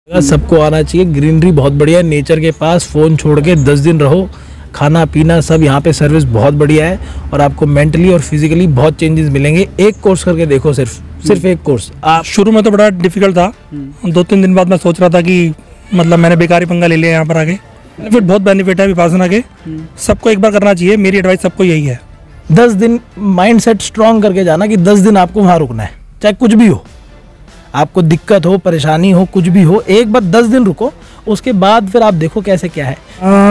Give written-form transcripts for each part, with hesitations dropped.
सबको आना चाहिए। ग्रीनरी बहुत बढ़िया है, नेचर के पास फ़ोन छोड़ के 10 दिन रहो, खाना पीना सब यहाँ पे सर्विस बहुत बढ़िया है और आपको मेंटली और फिजिकली बहुत चेंजेस मिलेंगे। एक कोर्स करके देखो, सिर्फ एक कोर्स। आप शुरू में तो बड़ा डिफिकल्ट था, 2-3 दिन बाद मैं सोच रहा था कि मतलब मैंने बेकारी पंगा ले लिया यहाँ पर आके। बेनिफिट बहुत बेनिफिट है विपासना के, सबको एक बार करना चाहिए, मेरी एडवाइस सबको यही है। 10 दिन माइंड सेट स्ट्रॉन्ग करके जाना कि 10 दिन आपको वहाँ रुकना है, चाहे कुछ भी हो, आपको दिक्कत हो, परेशानी हो, कुछ भी हो, एक बार 10 दिन रुको, उसके बाद फिर आप देखो कैसे क्या है।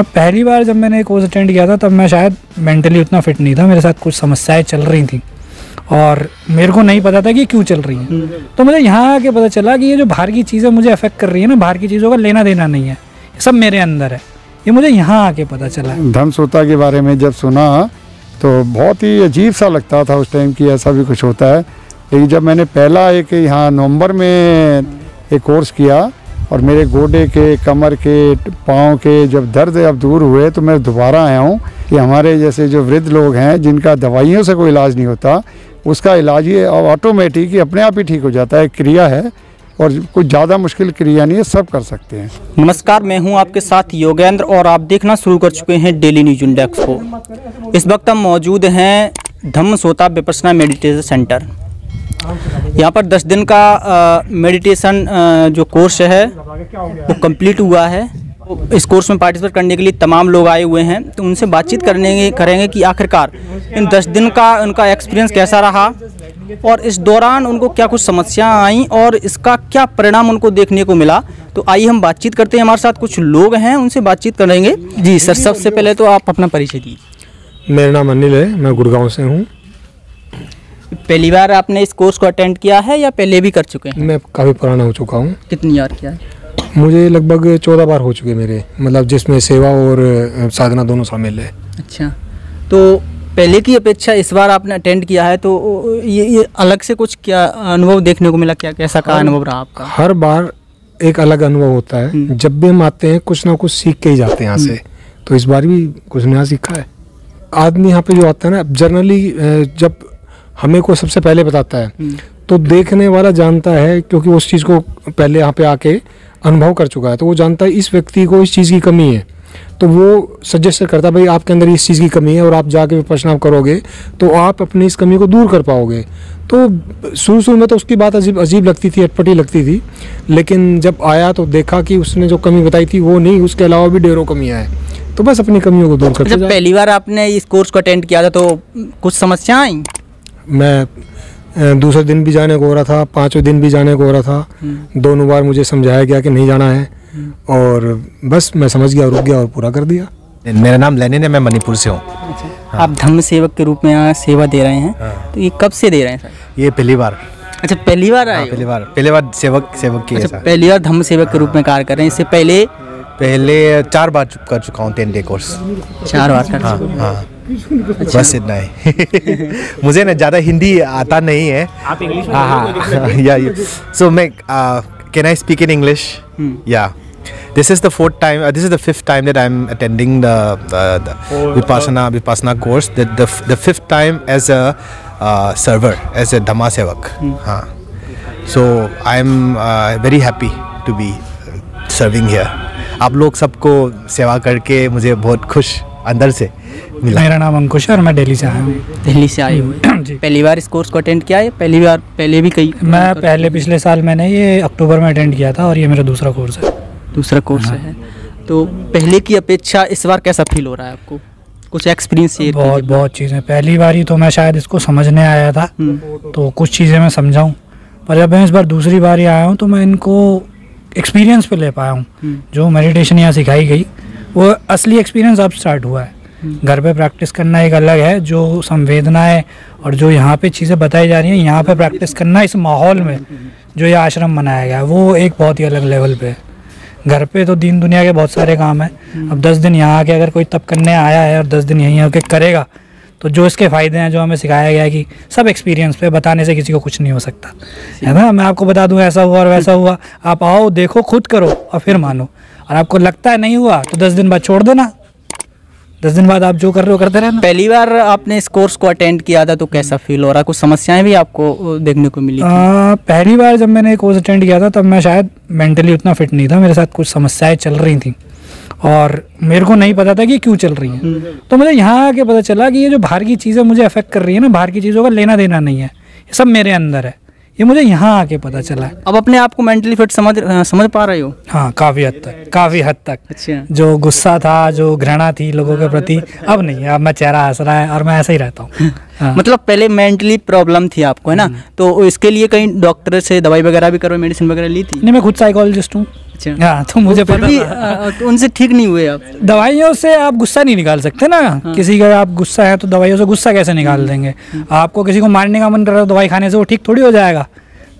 पहली बार जब मैंने कोर्स अटेंड किया था तब मैं शायद मेंटली उतना फिट नहीं था, मेरे साथ कुछ समस्याएं चल रही थी और मेरे को नहीं पता था कि क्यों चल रही हैं। तो मुझे यहाँ आके पता चला कि ये जो बाहर की चीज़ें मुझे अफेक्ट कर रही है ना, बाहर की चीज़ों का लेना देना नहीं है, सब मेरे अंदर है, ये मुझे यहाँ आके पता चला। धम्मसोता के बारे में जब सुना तो बहुत ही अजीब सा लगता था उस टाइम कि ऐसा भी कुछ होता है। लेकिन जब मैंने पहला एक यहाँ नवंबर में एक कोर्स किया और मेरे गोडे के, कमर के, पाँव के जब दर्द अब दूर हुए तो मैं दोबारा आया हूँ कि हमारे जैसे जो वृद्ध लोग हैं जिनका दवाइयों से कोई इलाज नहीं होता, उसका इलाज ये ऑटोमेटिक ही अपने आप ही ठीक हो जाता है। क्रिया है और कुछ ज़्यादा मुश्किल क्रिया नहीं है, सब कर सकते हैं। नमस्कार, मैं हूं आपके साथ योगेंद्र और आप देखना शुरू कर चुके हैं डेली न्यूज इंडेक्स को। इस वक्त हम मौजूद हैं धम्मसोता विपश्यना मेडिटेशन सेंटर। यहाँ पर 10 दिन का मेडिटेशन जो कोर्स है वो कंप्लीट हुआ है। इस कोर्स में पार्टिसिपेट करने के लिए तमाम लोग आए हुए हैं, तो उनसे बातचीत करेंगे कि आखिरकार इन 10 दिन का उनका एक्सपीरियंस कैसा रहा और इस दौरान उनको क्या कुछ समस्याएं आई और इसका क्या परिणाम उनको देखने को मिला। तो आइए हम बातचीत करते हैं, हमारे साथ कुछ लोग हैं, उनसे बातचीत करेंगे। जी सर, सबसे पहले तो आप अपना परिचय दीजिए। मेरा नाम अनिल है, मैं गुड़गांव से हूँ। पहली बार आपने इस कोर्स को अटेंड किया है या पहले भी कर चुके हैं? मैं काफ़ी पुराना हो चुका हूँ। कितनी बार किया है? मुझे लगभग 14 बार हो चुके मेरे, मतलब जिसमें सेवा और साधना दोनों शामिल है। अच्छा, तो पहले की अपेक्षा इस बार आपने अटेंड किया है तो ये अलग से कुछ क्या अनुभव देखने को मिला? क्या कैसा का अनुभव रहा आपका? हर बार एक अलग अनुभव होता है। जब भी हम आते हैं कुछ ना कुछ सीख के ही जाते हैं यहाँ से, तो इस बार भी कुछ नया सीखा है। आदमी यहाँ पे जो आता है ना, जनरली जब हमें को सबसे पहले बताता है तो देखने वाला जानता है, क्योंकि उस चीज़ को पहले यहाँ पे आके अनुभव कर चुका है, तो वो जानता है इस व्यक्ति को इस चीज़ की कमी है, तो वो सजेस्ट करता है भाई आपके अंदर इस चीज़ की कमी है और आप जाके विपश्यना करोगे तो आप अपनी इस कमी को दूर कर पाओगे। तो शुरू में तो उसकी बात अजीब लगती थी, अटपटी लगती थी, लेकिन जब आया तो देखा कि उसने जो कमी बताई थी वो नहीं, उसके अलावा भी ढेरों कमियाँ हैं, तो बस अपनी कमियों को दूर करते जाओ। पहली बार आपने इस कोर्स को अटेंड किया था तो कुछ समस्या आई? मैं दूसरे दिन भी जाने को हो रहा था, 5वें दिन भी जाने को हो रहा था, दोनों बार मुझे समझाया गया कि नहीं जाना है और बस मैं समझ गया, रुक गया और पूरा कर दिया। मेरा नाम लेनिन है, मैं मणिपुर से हूँ। अच्छा, आप धम्म सेवक के रूप में यहाँ सेवा दे रहे हैं, तो ये कब से दे रहे हैं सर? ये पहली बार। अच्छा, पहली बार आए? पहली बार सेवक की। अच्छा, पहली बार धम्म सेवक के रूप में कार्य कर रहे हैं। इससे पहले 4 बार कर चुका हूँ 10 डे कोर्स। 4 बार कर चुका हूँ। हाँ, बस इतना ही। मुझे ना ज़्यादा हिंदी आता नहीं है। आप इंग्लिश में? हाँ, या सो मैं can I speak in English? या This is the 5th time that I'm attending the Vipassana course. The 5th time as a server, as a Dhamma Sevak. हाँ, so I'm very happy to be serving here. आप लोग सबको सेवा करके मुझे बहुत खुश अंदर से मिला। मेरा नाम अंकुश है और मैं दिल्ली से आया हूँ। दिल्ली से आए हुए जी। पहली बार इस कोर्स को अटेंड किया है? पहली बार? पहले भी कई? मैं पहले पिछले साल मैंने ये अक्टूबर में अटेंड किया था और ये मेरा दूसरा कोर्स है। दूसरा कोर्स है। तो पहले की अपेक्षा इस बार कैसा फील हो रहा है आपको? कुछ एक्सपीरियंस? बहुत चीज़ें। पहली बार ही तो मैं शायद इसको समझने आया था, तो कुछ चीज़ें मैं समझाऊँ, पर जब मैं इस बार दूसरी बार ही आया हूँ तो मैं इनको एक्सपीरियंस पे ले पाया हूँ। जो मेडिटेशन यहाँ सिखाई गई वो असली एक्सपीरियंस अब स्टार्ट हुआ है। घर पे प्रैक्टिस करना एक अलग है, जो संवेदनाएं और जो यहाँ पे चीज़ें बताई जा रही हैं, यहाँ पे प्रैक्टिस करना इस माहौल में जो ये आश्रम बनाया गया वो एक बहुत ही अलग लेवल पे है। घर पे तो दीन दुनिया के बहुत सारे काम हैं, अब 10 दिन यहाँ आके अगर कोई तप करने आया है और 10 दिन यहीं आके करेगा तो जो इसके फ़ायदे हैं, जो हमें सिखाया गया है कि सब एक्सपीरियंस पे, बताने से किसी को कुछ नहीं हो सकता है ना। मैं आपको बता दूं ऐसा हुआ और वैसा हुआ, आप आओ, देखो, खुद करो और फिर मानो। और आपको लगता है नहीं हुआ तो 10 दिन बाद छोड़ देना, 10 दिन बाद आप जो कर रहे हो करते रहना। पहली बार आपने इस कोर्स को अटेंड किया था तो कैसा फील हो रहा है? कुछ समस्याएं भी आपको देखने को मिली थी? पहली बार जब मैंने कोर्स अटेंड किया था तब मैं शायद मेंटली उतना फिट नहीं था, मेरे साथ कुछ समस्याएं चल रही थी और मेरे को नहीं पता था कि क्यों चल रही हैं। तो मुझे यहाँ आके पता चला कि ये जो बाहर की चीज़ें मुझे अफेक्ट कर रही है ना, बाहर की चीज़ों का लेना देना नहीं है, ये सब मेरे अंदर है। ये मुझे यहाँ आके पता चला है। अब अपने आप को मेंटली फिट समझ पा रहे हो? हाँ, काफ़ी हद तक। अच्छा। जो गुस्सा था, जो घृणा थी लोगों के प्रति, अब नहीं है। अब मैं चेहरा हंस रहा है और मैं ऐसा ही रहता हूँ। हाँ। मतलब पहले मेंटली प्रॉब्लम थी आपको, है ना? तो इसके लिए कहीं डॉक्टर से दवाई वगैरह भी करवाई, मेडिसिन वगैरह ली थी? नहीं, मैं खुद साइकोलॉजिस्ट हूँ। अच्छा। हाँ, तो मुझे फिर पता भी था। उनसे ठीक नहीं हुए आप? दवाइयों से आप गुस्सा नहीं निकाल सकते ना। हाँ। किसी का आप गुस्सा है तो दवाइयों से गुस्सा कैसे निकाल देंगे? आपको किसी को मारने का मन कर रहा है, दवाई खाने से वो ठीक थोड़ी हो जाएगा।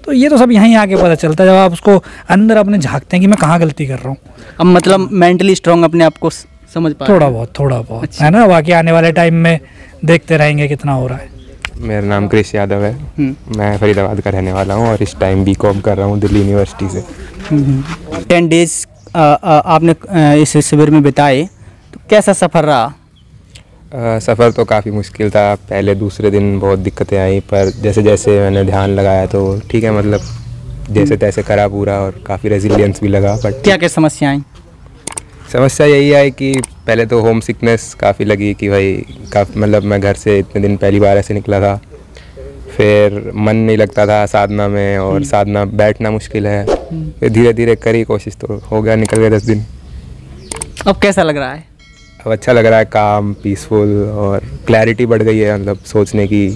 तो ये तो सब यहीं आके पता चलता है जब आप उसको अंदर अपने झांकते हैं कि मैं कहाँ गलती कर रहा हूँ। अब मतलब मेंटली स्ट्रांग अपने आप को समझ पा थोड़ा बहुत अच्छा। है ना। बाकी आने वाले टाइम में देखते रहेंगे कितना हो रहा है। मेरा नाम क्रिश यादव है। मैं फरीदाबाद का रहने वाला हूँ और इस टाइम बीकॉम कर रहा हूँ दिल्ली यूनिवर्सिटी से। 10 डेज आपने इस शिविर में बिताए, तो कैसा सफ़र रहा? सफ़र तो काफ़ी मुश्किल था। पहले दूसरे दिन बहुत दिक्कतें आई, पर जैसे जैसे मैंने ध्यान लगाया तो ठीक है, मतलब जैसे तैसे करा पूरा और काफ़ी रेजिलियंस भी लगा। बट क्या क्या समस्याएं? समस्या यही आई कि पहले तो होम सिकनेस काफ़ी लगी कि भाई काफ़ी, मतलब मैं घर से इतने दिन पहली बार ऐसे निकला था। फिर मन नहीं लगता था साधना में, और साधना बैठना मुश्किल है। फिर धीरे धीरे करी कोशिश तो हो गया, निकल गए 10 दिन। अब कैसा लग रहा है? अब अच्छा लग रहा है, काम, पीसफुल, और क्लैरिटी बढ़ गई है, मतलब सोचने की।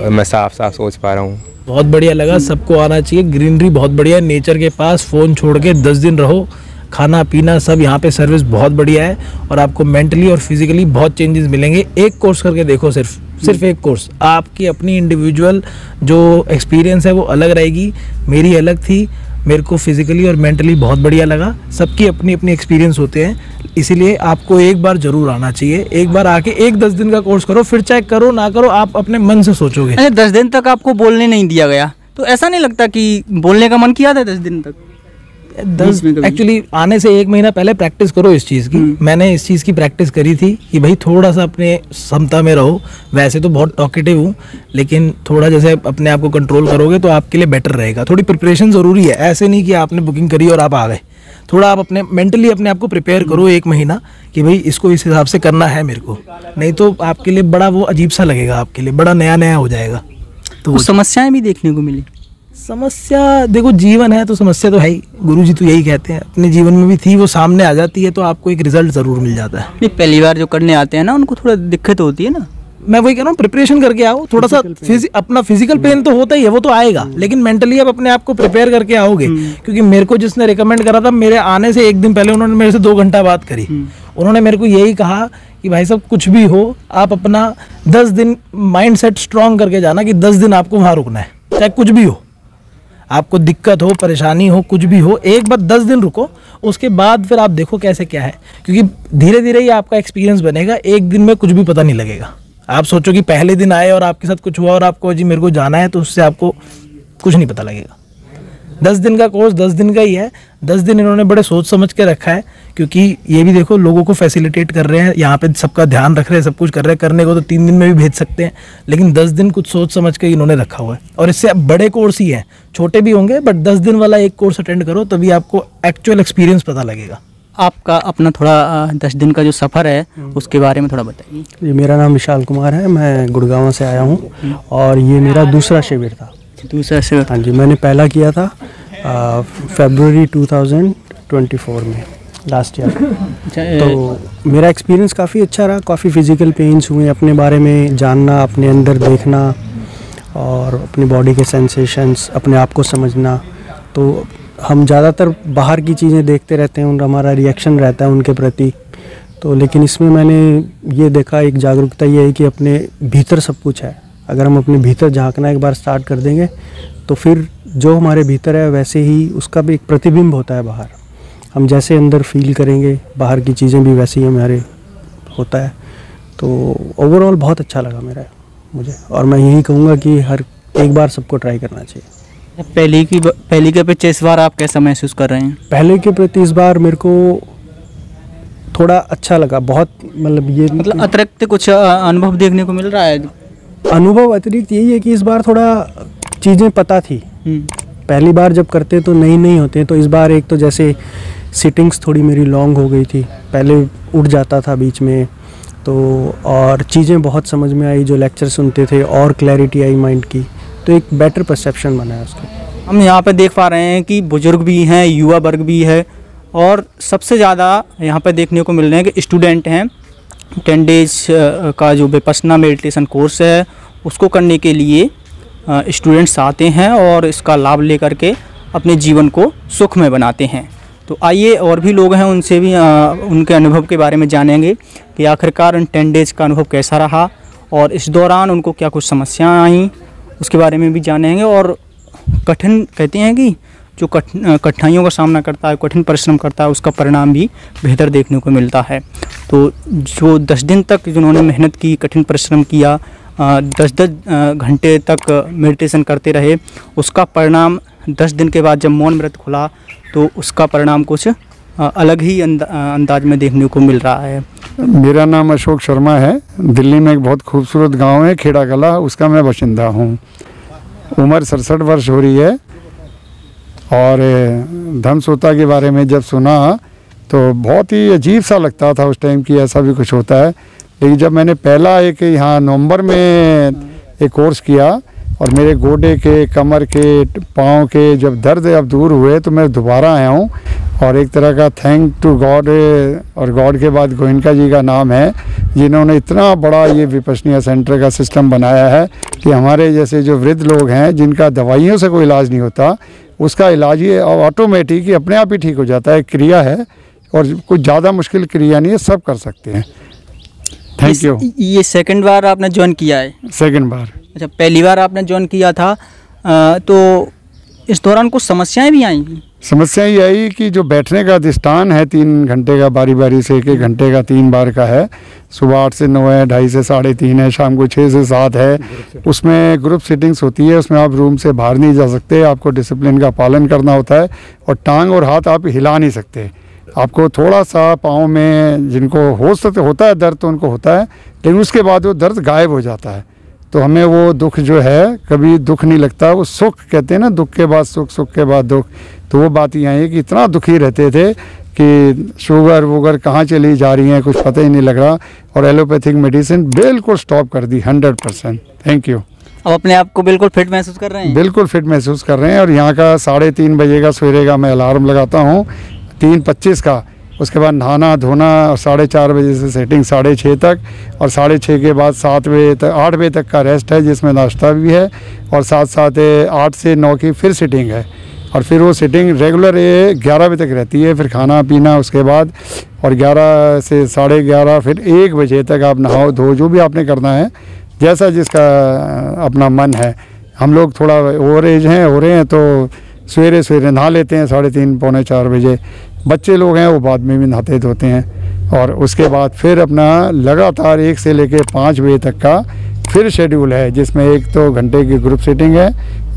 मैं साफ साफ सोच पा रहा हूँ। बहुत बढ़िया लगा। सबको आना चाहिए। ग्रीनरी बहुत बढ़िया है, नेचर के पास। फ़ोन छोड़ के 10 दिन रहो, खाना पीना सब यहाँ पे सर्विस बहुत बढ़िया है और आपको मेंटली और फिजिकली बहुत चेंजेस मिलेंगे। एक कोर्स करके देखो, सिर्फ एक कोर्स। आपकी अपनी इंडिविजुअल जो एक्सपीरियंस है वो अलग रहेगी, मेरी अलग थी। मेरे को फिजिकली और मेंटली बहुत बढ़िया लगा। सबकी अपनी अपनी एक्सपीरियंस होते हैं, इसीलिए आपको एक बार ज़रूर आना चाहिए। एक बार आके 10 दिन का कोर्स करो, फिर चाहे करो ना करो, आप अपने मन से सोचोगे। 10 दिन तक आपको बोलने नहीं दिया गया, तो ऐसा नहीं लगता कि बोलने का मन किया था 10 दिन तक? 10 एक्चुअली आने से 1 महीना पहले प्रैक्टिस करो इस चीज़ की। मैंने इस चीज़ की प्रैक्टिस करी थी कि भाई थोड़ा सा अपने क्षमता में रहो। वैसे तो बहुत टॉकेटिव हूँ, लेकिन थोड़ा जैसे अपने आप को कंट्रोल करोगे तो आपके लिए बेटर रहेगा। थोड़ी प्रिपरेशन ज़रूरी है, ऐसे नहीं कि आपने बुकिंग करी और आप आ गए। थोड़ा आप अपने मेंटली अपने आप को प्रिपेयर करो 1 महीना कि भाई इसको इस हिसाब से करना है मेरे को, नहीं तो आपके लिए बड़ा वो अजीब सा लगेगा, आपके लिए बड़ा नया हो जाएगा। तो समस्याएं भी देखने को मिली? समस्या देखो, जीवन है तो समस्या तो है ही। गुरुजी तो यही कहते हैं, अपने जीवन में भी थी, वो सामने आ जाती है तो आपको एक रिजल्ट ज़रूर मिल जाता है। नहीं, पहली बार जो करने आते हैं ना उनको थोड़ा दिक्कत होती है ना। मैं वही कह रहा हूँ, प्रिपरेशन करके आओ। थोड़ा सा अपना फिजिकल पेन तो होता ही है, वो तो आएगा, लेकिन मेंटली आप अपने आप को प्रिपेयर करके आओगे। क्योंकि मेरे को जिसने रिकमेंड करा था, मेरे आने से 1 दिन पहले उन्होंने मेरे से 2 घंटा बात करी। उन्होंने मेरे को यही कहा कि भाई साहब कुछ भी हो, आप अपना 10 दिन माइंड सेट स्ट्रॉन्ग करके जाना कि 10 दिन आपको वहाँ रुकना है, चाहे कुछ भी हो, आपको दिक्कत हो, परेशानी हो, कुछ भी हो, एक बार 10 दिन रुको। उसके बाद फिर आप देखो कैसे क्या है, क्योंकि धीरे धीरे ही आपका एक्सपीरियंस बनेगा। 1 दिन में कुछ भी पता नहीं लगेगा। आप सोचो कि पहले दिन आए और आपके साथ कुछ हुआ और आपको जी मेरे को जाना है, तो उससे आपको कुछ नहीं पता लगेगा। 10 दिन का कोर्स 10 दिन का ही है। 10 दिन इन्होंने बड़े सोच समझ के रखा है, क्योंकि ये भी देखो लोगों को फैसिलिटेट कर रहे हैं, यहाँ पे सबका ध्यान रख रहे हैं, सब कुछ कर रहे हैं। करने को तो 3 दिन में भी भेज सकते हैं, लेकिन 10 दिन कुछ सोच समझ के इन्होंने रखा हुआ है। और इससे अब बड़े कोर्स ही हैं, छोटे भी होंगे, बट 10 दिन वाला एक कोर्स अटेंड करो, तभी आपको एक्चुअल एक्सपीरियंस पता लगेगा। आपका अपना थोड़ा 10 दिन का जो सफ़र है उसके बारे में थोड़ा बताइए। जी, मेरा नाम विशाल कुमार है, मैं गुड़गांव से आया हूँ और ये मेरा दूसरा शिविर था। दूसरा शिविर? हाँ जी, मैंने पहला किया था फरवरी 2024 में, लास्ट ईयर। तो मेरा एक्सपीरियंस काफ़ी अच्छा रहा। काफ़ी फिज़िकल पेन्स हुए, अपने बारे में जानना, अपने अंदर देखना और अपनी बॉडी के सेंसेशंस, अपने आप को समझना। तो हम ज़्यादातर बाहर की चीज़ें देखते रहते हैं और हमारा रिएक्शन रहता है उनके प्रति। तो लेकिन इसमें मैंने ये देखा, एक जागरूकता ये है कि अपने भीतर सब कुछ है। अगर हम अपने भीतर झांकना एक बार स्टार्ट कर देंगे तो फिर जो हमारे भीतर है वैसे ही उसका भी एक प्रतिबिंब होता है बाहर। हम जैसे अंदर फील करेंगे, बाहर की चीज़ें भी वैसे ही हमारे होता है। तो ओवरऑल बहुत अच्छा लगा मुझे, और मैं यही कहूँगा कि हर एक बार सबको ट्राई करना चाहिए। पहली के अपेक्षा इस बार आप कैसा महसूस कर रहे हैं? पहले के प्रति इस बार मेरे को थोड़ा अच्छा लगा बहुत, मतलब ये मतलब अतिरिक्त कुछ अनुभव देखने को मिल रहा है? अनुभव अतिरिक्त यही है कि इस बार थोड़ा चीज़ें पता थी। पहली बार जब करते तो नई होते हैं, तो इस बार एक तो जैसे सिटिंग्स थोड़ी मेरी लॉन्ग हो गई थी, पहले उठ जाता था बीच में, तो और चीज़ें बहुत समझ में आई, जो लेक्चर सुनते थे और क्लैरिटी आई माइंड की, तो एक बेटर परसेप्शन बना है उसका। हम यहाँ पे देख पा रहे हैं कि बुजुर्ग भी हैं, युवा वर्ग भी है, और सबसे ज़्यादा यहाँ पे देखने को मिल रहे हैं कि स्टूडेंट हैं। 10 डेज का जो विपश्यना मेडिटेशन कोर्स है उसको करने के लिए स्टूडेंट्स आते हैं और इसका लाभ लेकर के अपने जीवन को सुखमय बनाते हैं। तो आइए और भी लोग हैं, उनसे भी उनके अनुभव के बारे में जानेंगे कि आखिरकार उन 10 डेज का अनुभव कैसा रहा और इस दौरान उनको क्या कुछ समस्याएं आईं, उसके बारे में भी जानेंगे। और कठिन कहते हैं कि जो कठिनाइयों का सामना करता है, कठिन परिश्रम करता है, उसका परिणाम भी बेहतर देखने को मिलता है। तो जो 10 दिन तक जिन्होंने मेहनत की, कठिन परिश्रम किया, 10 घंटे तक मेडिटेशन करते रहे, उसका परिणाम 10 दिन के बाद जब मौन व्रत खुला तो उसका परिणाम कुछ अलग ही अंदाज में देखने को मिल रहा है। मेरा नाम अशोक शर्मा है। दिल्ली में एक बहुत खूबसूरत गांव है खेड़ा कला, उसका मैं बाशिंदा हूँ। उम्र 67 वर्ष हो रही है। और धम्मसोता के बारे में जब सुना तो बहुत ही अजीब सा लगता था उस टाइम कि ऐसा भी कुछ होता है। लेकिन जब मैंने पहला एक यहाँ नवंबर में एक कोर्स किया और मेरे गोडे के, कमर के, पाँव के जब दर्द अब दूर हुए तो मैं दोबारा आया हूँ। और एक तरह का थैंक टू गॉड, और गॉड के बाद गोयनका जी का नाम है, जिन्होंने इतना बड़ा ये विपश्यना सेंटर का सिस्टम बनाया है कि हमारे जैसे जो वृद्ध लोग हैं जिनका दवाइयों से कोई इलाज नहीं होता, उसका इलाज ही ऑटोमेटिक ही अपने आप ही ठीक हो जाता है। क्रिया है और कुछ ज़्यादा मुश्किल क्रिया नहीं है, सब कर सकते हैं। Thank you. ये सेकंड बार आपने ज्वाइन किया है? सेकंड बार। अच्छा, पहली बार आपने ज्वाइन किया था तो इस दौरान कुछ समस्याएं भी आएंगी? समस्या ये आई कि जो बैठने का अधिष्ठान है 3 घंटे का, बारी बारी से 1-1 घंटे का 3 बार का है। सुबह 8 से 9 है, 2:30 से 3:30 है, शाम को 6 से 7 है। उसमें ग्रुप सिटिंग्स होती है, उसमें आप रूम से बाहर नहीं जा सकते, आपको डिसिप्लिन का पालन करना होता है और टांग और हाथ आप हिला नहीं सकते। आपको थोड़ा सा पाँव में, जिनको होता है दर्द तो उनको होता है, लेकिन उसके बाद वो दर्द गायब हो जाता है। तो हमें वो दुख जो है, कभी दुख नहीं लगता, वो सुख कहते हैं ना, दुख के बाद सुख, सुख के बाद दुख। तो वो बात यहाँ है कि इतना दुखी रहते थे कि शुगर वुगर कहाँ चली जा रही हैं कुछ पता ही नहीं लग रहा। और एलोपैथिक मेडिसिन बिल्कुल स्टॉप कर दी 100%। Thank you. अब अपने आप को बिल्कुल फिट महसूस कर रहे हैं? बिल्कुल फिट महसूस कर रहे हैं। और यहाँ का 3:30 बजे का सवेरे का मैं अलार्म लगाता हूँ 3:25 का। उसके बाद नहाना धोना, 4:30 बजे से सेटिंग 6:30 तक, और 6:30 के बाद 7 बजे तक, 8 बजे तक का रेस्ट है जिसमें नाश्ता भी है, और साथ साथ 8 से 9 की फिर सिटिंग है। और फिर वो सिटिंग रेगुलर 11 बजे तक रहती है। फिर खाना पीना उसके बाद, और 11 से 11:30 फिर 1 बजे तक आप नहाओ धो, जो भी आपने करना है, जैसा जिसका अपना मन है। हम लोग थोड़ा ओवर एज हो रहे हैं तो सवेरे सवेरे नहा लेते हैं 3:30 पौने 4 बजे। बच्चे लोग हैं वो बाद में भी नहाते धोते हैं। और उसके बाद फिर अपना लगातार 1 से लेकर 5 बजे तक का फिर शेड्यूल है, जिसमें 1 तो घंटे की ग्रुप सिटिंग है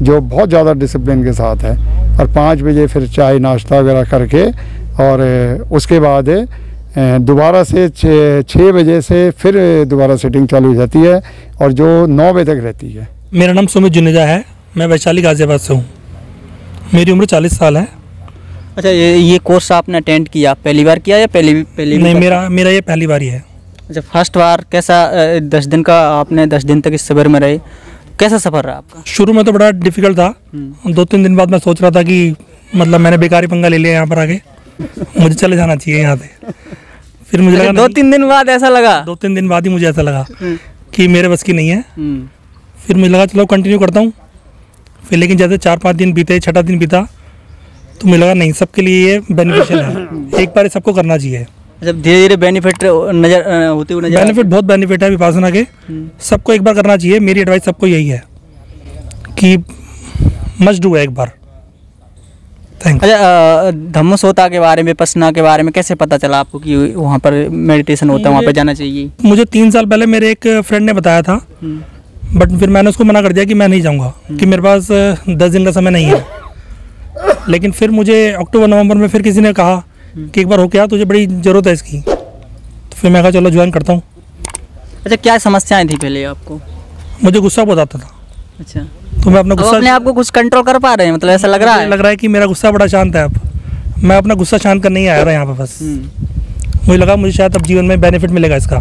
जो बहुत ज़्यादा डिसिप्लिन के साथ है, और 5 बजे फिर चाय नाश्ता वगैरह करके, और उसके बाद दोबारा से 6 बजे से फिर दोबारा सिटिंग चालू हो जाती है, और जो 9 बजे तक रहती है। मेरा नाम सुमित जुनेजा है, मैं वैशाली गाजियाबाद से हूँ। मेरी उम्र 40 साल है। अच्छा, ये कोर्स आपने अटेंड किया, पहली बार किया या पहली नहीं, मेरा ये पहली बार ही है। अच्छा, फर्स्ट बार कैसा? 10 दिन का आपने 10 दिन तक इस शिविर में रहे, कैसा सफ़र रहा आपका? शुरू में तो बड़ा डिफिकल्ट था। 2-3 दिन बाद मैं सोच रहा था कि मतलब मैंने बेकारी पंगा ले लिया यहाँ पर आके, मुझे चले जाना चाहिए यहाँ से। फिर मुझे लगा 2-3 दिन बाद ऐसा लगा? 2-3 दिन बाद ही मुझे ऐसा लगा कि मेरे बस की नहीं है। फिर मुझे लगा चलो कंटिन्यू करता हूँ। फिर लेकिन जैसे 4-5 दिन बीते, 6ठा दिन बीता, तो मुझे लगा नहीं, सबके लिए ये बेनिफिशियल है, एक बार सबको करना चाहिए। जब धीरे धीरे बेनिफिट नजर होते हुए नजर बेनिफिट बहुत बेनिफिट है विपासना के, सबको एक बार करना चाहिए। मेरी एडवाइस सबको यही है कि मस्ट डू एक बार। थैंक। अच्छा, धम्मसोता के बारे में, विपश्यना के बारे में कैसे पता चला आपको कि वहाँ पर मेडिटेशन होता है, वहाँ पर जाना चाहिए? मुझे 3 साल पहले मेरे एक फ्रेंड ने बताया था, बट फिर मैंने उसको मना कर दिया कि मैं नहीं जाऊँगा, कि मेरे पास 10 दिन का समय नहीं है। लेकिन फिर मुझे अक्टूबर नवंबर में फिर किसी ने कहा कि एक बार हो क्या, तुझे बड़ी ज़रूरत है इसकी, फिर मैं कहा चलो ज्वाइन करता हूँ। अच्छा, क्या समस्याएं थी पहले आपको? मुझे गुस्सा बहुत आता था। अच्छा, तो मैं अपना अब गुस्सा अपने आप को कुछ कंट्रोल कर पा रहे हैं, मतलब ऐसा लग रहा है? लग रहा है कि मेरा गुस्सा बड़ा शांत है अब। मैं अपना गुस्सा शांत करने ही आया था यहाँ पे बस। मुझे लगा मुझे शायद अब जीवन में बेनिफिट मिलेगा इसका।